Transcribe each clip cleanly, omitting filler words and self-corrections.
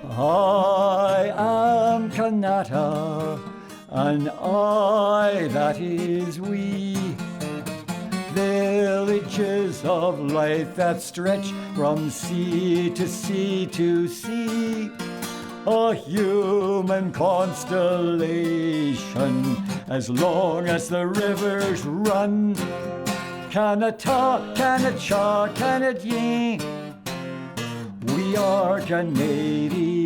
I am Kanata, and I, that is we. Villages of life that stretch from sea to sea to sea. A human constellation as long as the rivers run. Kanata, Kanacha, Canadian. We are Canadian.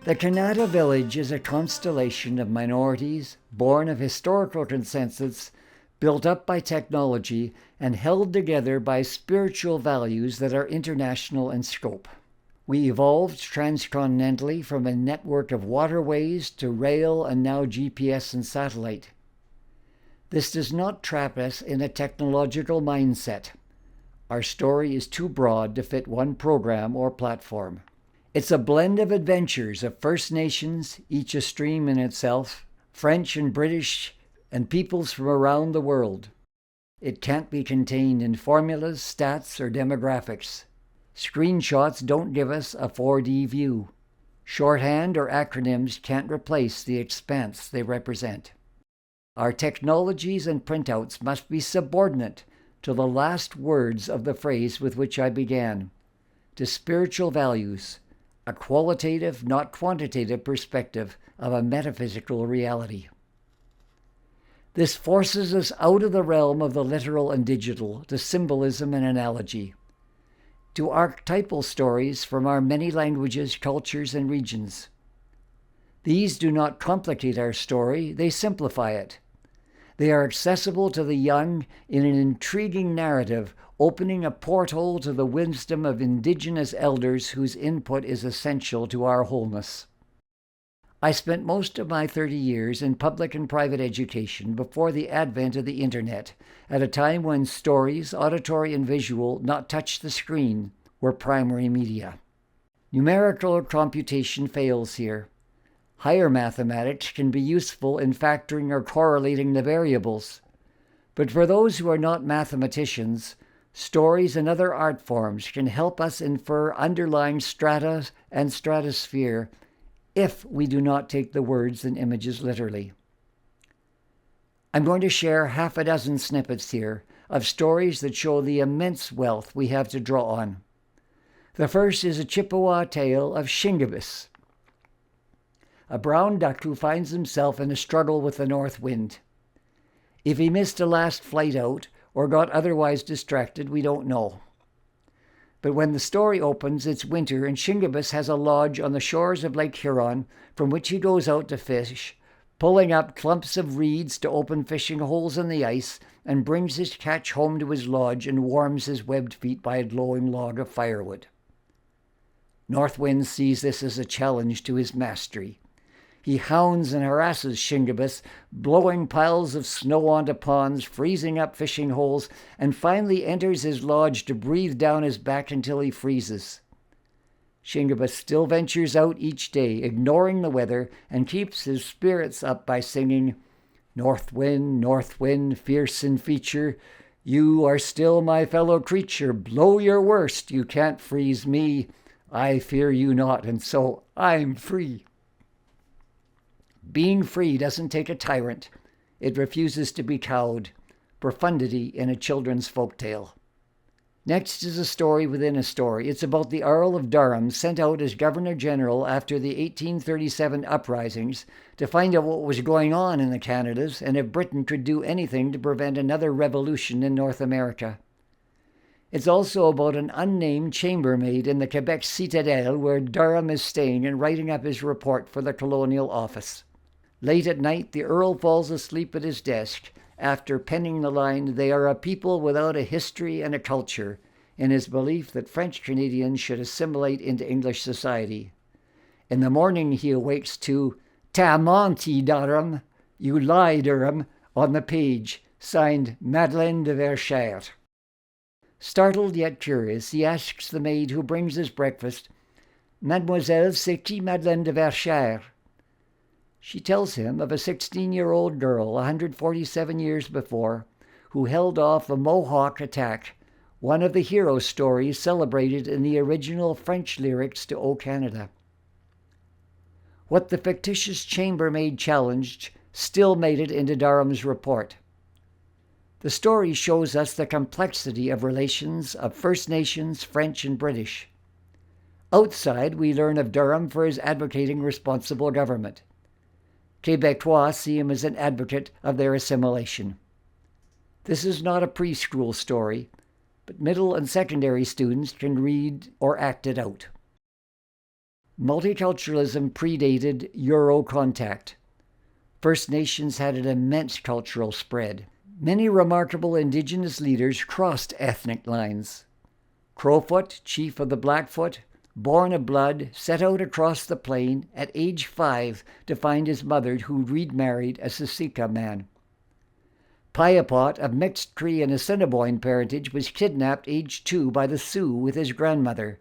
The Kanata village is a constellation of minorities born of historical consensus, built up by technology, and held together by spiritual values that are international in scope. We evolved transcontinentally from a network of waterways to rail and now GPS and satellite. This does not trap us in a technological mindset. Our story is too broad to fit one program or platform. It's a blend of adventures of First Nations, each a stream in itself, French and British, and peoples from around the world. It can't be contained in formulas, stats, or demographics. Screenshots don't give us a 4D view. Shorthand or acronyms can't replace the expanse they represent. Our technologies and printouts must be subordinate to the last words of the phrase with which I began, to spiritual values, a qualitative, not quantitative perspective of a metaphysical reality. This forces us out of the realm of the literal and digital to symbolism and analogy, to archetypal stories from our many languages, cultures, and regions. These do not complicate our story, they simplify it. They are accessible to the young in an intriguing narrative, opening a porthole to the wisdom of Indigenous elders whose input is essential to our wholeness. I spent most of my 30 years in public and private education before the advent of the Internet, at a time when stories, auditory and visual, not touch the screen, were primary media. Numerical computation fails here. Higher mathematics can be useful in factoring or correlating the variables. But for those who are not mathematicians, stories and other art forms can help us infer underlying strata and stratosphere if we do not take the words and images literally. I'm going to share half a dozen snippets here of stories that show the immense wealth we have to draw on. The first is a Chippewa tale of Shingibis, a brown duck who finds himself in a struggle with the north wind. If he missed a last flight out or got otherwise distracted, we don't know. But when the story opens, it's winter, and Shingibis has a lodge on the shores of Lake Huron from which he goes out to fish, pulling up clumps of reeds to open fishing holes in the ice, and brings his catch home to his lodge and warms his webbed feet by a glowing log of firewood. North Wind sees this as a challenge to his mastery. He hounds and harasses Shingibis, blowing piles of snow onto ponds, freezing up fishing holes, and finally enters his lodge to breathe down his back until he freezes. Shingibis still ventures out each day, ignoring the weather, and keeps his spirits up by singing, North wind, fierce in feature, you are still my fellow creature, blow your worst, you can't freeze me, I fear you not, and so I'm free. Being free doesn't take a tyrant. It refuses to be cowed. Profundity in a children's folktale. Next is a story within a story. It's about the Earl of Durham, sent out as Governor-General after the 1837 uprisings to find out what was going on in the Canadas and if Britain could do anything to prevent another revolution in North America. It's also about an unnamed chambermaid in the Quebec Citadel where Durham is staying and writing up his report for the Colonial Office. Late at night, the Earl falls asleep at his desk after penning the line, "They are a people without a history and a culture," in his belief that French Canadians should assimilate into English society. In the morning, he awakes to, "Ta menti, Durham, you lie, Durham," on the page, signed Madeleine de Verchères. Startled yet curious, he asks the maid who brings his breakfast, "Mademoiselle, c'est qui Madeleine de Verchères?" She tells him of a 16-year-old girl 147 years before who held off a Mohawk attack, one of the hero stories celebrated in the original French lyrics to O Canada. What the fictitious chambermaid challenged still made it into Durham's report. The story shows us the complexity of relations of First Nations, French, and British. Outside, we learn of Durham for his advocating responsible government. Québécois see him as an advocate of their assimilation. This is not a preschool story, but middle and secondary students can read or act it out. Multiculturalism predated Euro contact. First Nations had an immense cultural spread. Many remarkable Indigenous leaders crossed ethnic lines. Crowfoot, chief of the Blackfoot, born of blood, set out across the plain at age 5 to find his mother, who remarried a Siksika man. Piapot, of mixed Cree and Assiniboine parentage, was kidnapped age 2 by the Sioux with his grandmother.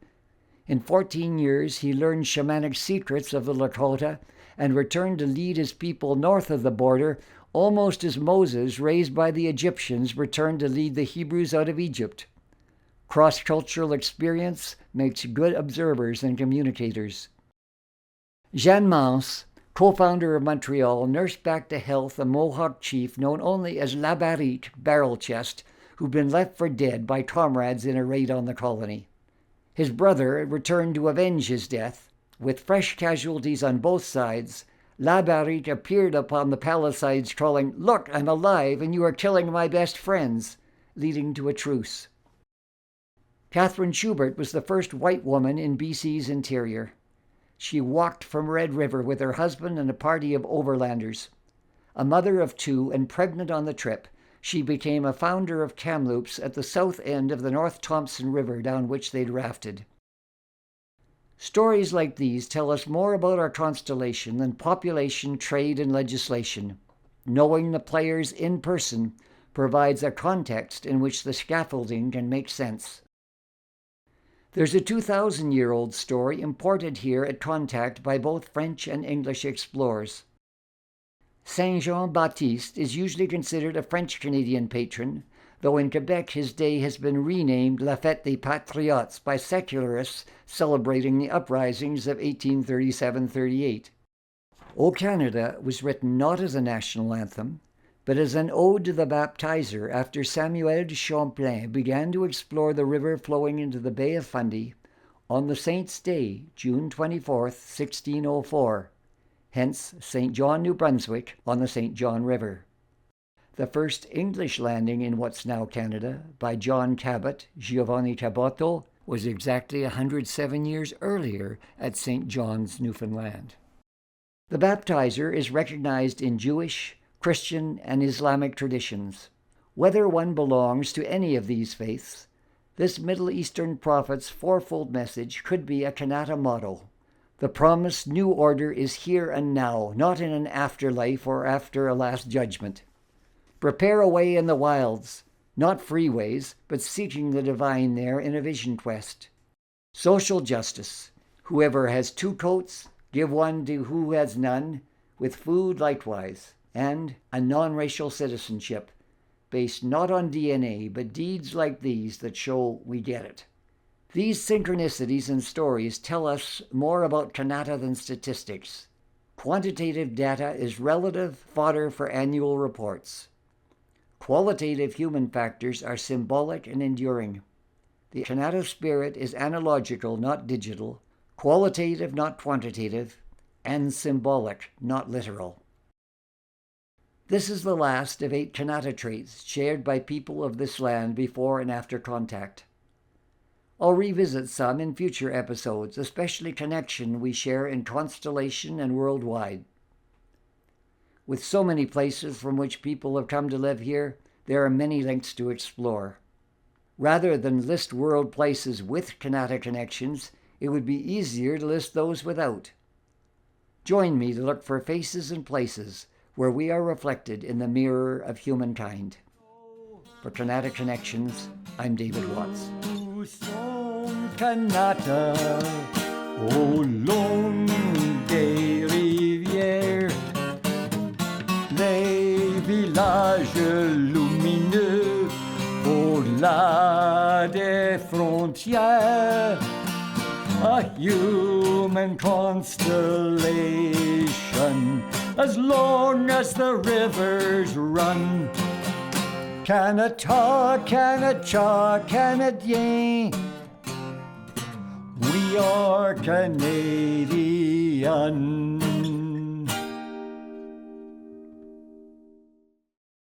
In 14 years, he learned shamanic secrets of the Lakota and returned to lead his people north of the border, almost as Moses, raised by the Egyptians, returned to lead the Hebrews out of Egypt. Cross-cultural experience makes good observers and communicators. Jeanne Mance, co-founder of Montreal, nursed back to health a Mohawk chief known only as La Barrique, Barrel Chest, who'd been left for dead by comrades in a raid on the colony. His brother returned to avenge his death. With fresh casualties on both sides, La Barrique appeared upon the Palisades calling, "Look, I'm alive, and you are killing my best friends," leading to a truce. Catherine Schubert was the first white woman in BC's interior. She walked from Red River with her husband and a party of overlanders. A mother of 2 and pregnant on the trip, she became a founder of Kamloops at the south end of the North Thompson River down which they'd rafted. Stories like these tell us more about our constellation than population, trade, and legislation. Knowing the players in person provides a context in which the scaffolding can make sense. There's a 2,000-year-old story imported here at contact by both French and English explorers. Saint Jean-Baptiste is usually considered a French-Canadian patron, though in Quebec his day has been renamed La Fête des Patriotes by secularists celebrating the uprisings of 1837-38. O Canada was written not as a national anthem, but as an ode to the baptizer after Samuel de Champlain began to explore the river flowing into the Bay of Fundy on the Saint's Day, June 24, 1604, hence St. John, New Brunswick, on the St. John River. The first English landing in what's now Canada by John Cabot, Giovanni Caboto, was exactly 107 years earlier at St. John's, Newfoundland. The baptizer is recognized in Jewish, Christian, and Islamic traditions. Whether one belongs to any of these faiths, this Middle Eastern prophet's fourfold message could be a Kanata motto. The promised new order is here and now, not in an afterlife or after a last judgment. Prepare a way in the wilds, not freeways, but seeking the divine there in a vision quest. Social justice. Whoever has 2 coats, give one to who has none, with food likewise. And a non-racial citizenship, based not on DNA, but deeds like these that show we get it. These synchronicities and stories tell us more about Kanata than statistics. Quantitative data is relative fodder for annual reports. Qualitative human factors are symbolic and enduring. The Kanata spirit is analogical, not digital, qualitative, not quantitative, and symbolic, not literal. This is the last of 8 Kanata traits shared by people of this land before and after contact. I'll revisit some in future episodes, especially connection we share in constellation and worldwide. With so many places from which people have come to live here, there are many links to explore. Rather than list world places with Kanata connections, it would be easier to list those without. Join me to look for faces and places where we are reflected in the mirror of humankind. For Kanata Connections, I'm David Watts. Kanata, au long des rivières, les villages lumineux au-delà des frontières, a human constellation, as long as the rivers run. Kanata, Kanata, Canadien, we are Canadian.